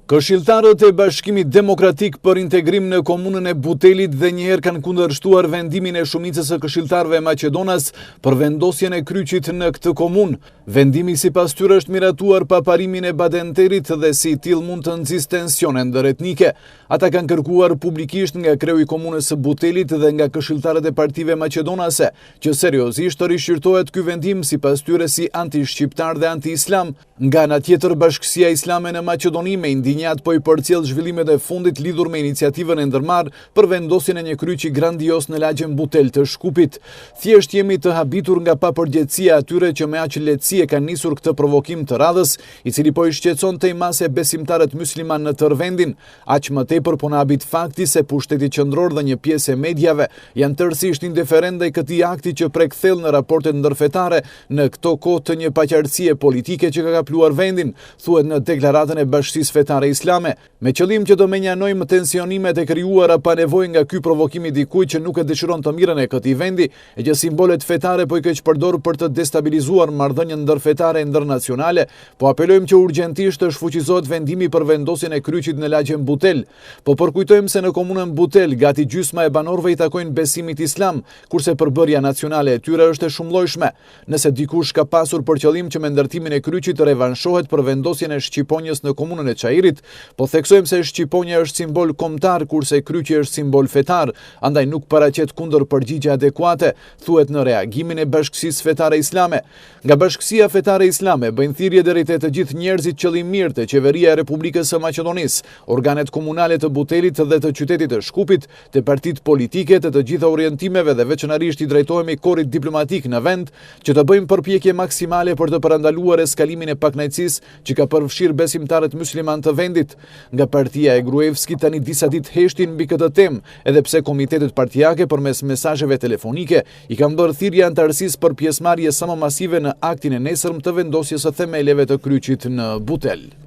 Këshilltarët e Bashkimit Demokratik për Integrim në komunën e Butelit dhe njëherë kanë kundërshtuar vendimin e shumicës së këshilltarëve Maqedonas për vendosjen e kryqit në këtë komunë. Vendimi sipas tyre është miratuar pa parimin e Badenterit dhe si till mund të nxjisë tensione ndëretnike. Ata kanë kërkuar publikisht nga kreu i komunës së Butelit dhe nga këshilltarët e partive maqedonase që seriozisht të rishqyrtohet ky vendim sipas tyre si anti-shqiptar dhe anti-islam. Nga ana tjetër, Bashkësia Islame në Maqedoni me ndinjat po i përcjell zhvillimet e fundit lidhur me iniciativën e ndërmarrë për vendosjen e një kryqi grandios në lagjen Butel të Shkupit. Thjesht jemi të habitur nga papërgjegjësia atyre që me aq lehtësi e kanë nisur këtë provokim të radhës, i cili po i shqetëson tej mase besimtarët musliman në tërë vendin. Aq më tepër po na habit fakti se pushteti qendror dhe një pjesë e mediave janë tërësisht indiferent ndaj këtij akti që prek thellë në raportet ndërfetare në këto kohë të një paqartësie politike që ka kapluar vendin, thuhet në deklaratën e Bashkisë Fetare Islame, me qëllim që të menjanojmë tensionimet e krijuara pa nevojë nga ky provokim i dikujt që nuk e dëshiron të mirën e këtij vendi e që simbolet fetare po i keq përdor për të destabilizuar marrëdhëniet ndërfetare ndërnacionale, po apelojmë që urgjentisht të shfuqizohet vendimi për vendosjen e kryqit në lagjen Butel. Po përkujtojmë se në komunën Butel gati gjysma e banorëve i takojnë besimit islam, kurse përbërja nacionale e tyre është e shumëllojshme. Nëse dikush ka pasur për qëllim që me ndërtimin e kryqit të revanshohet për vendosjen e shqiponjës në komunën e Çajirit, po theksojmë se shqiponja është simbol kombëtar kurse kryqi është simbol fetar, andaj nuk paraqet kundër përgjigje adekuate, thuhet në reagimin e Bashkisë Fetare Islame. Nga Bashkësia Fetare Islame bëjnë thirrje deri te të gjithë njerëzit qëllimmirë të Qeveria e Republikës së Maqedonisë, organet komunale të Butelit dhe të qytetit të Shkupit, të partitë politike, të gjitha orientimeve dhe veçanërisht i drejtohemi korrit diplomatik në vend që të bëjmë përpjekje maksimale për të parandaluar eskalimin e pakënaqësisë që ka përfshirë besimtarët musliman të vendit. Nga partia e Gruevski tani disa ditë heshtin mbi këtë temë, edhe pse komitetet partijake përmes mesazheve telefonike i kanë bërë thirrje antarësisë për pjesëmarrje sa më masive në aktin e nesërm të vendosjes së themeleve të kryqit në Butel.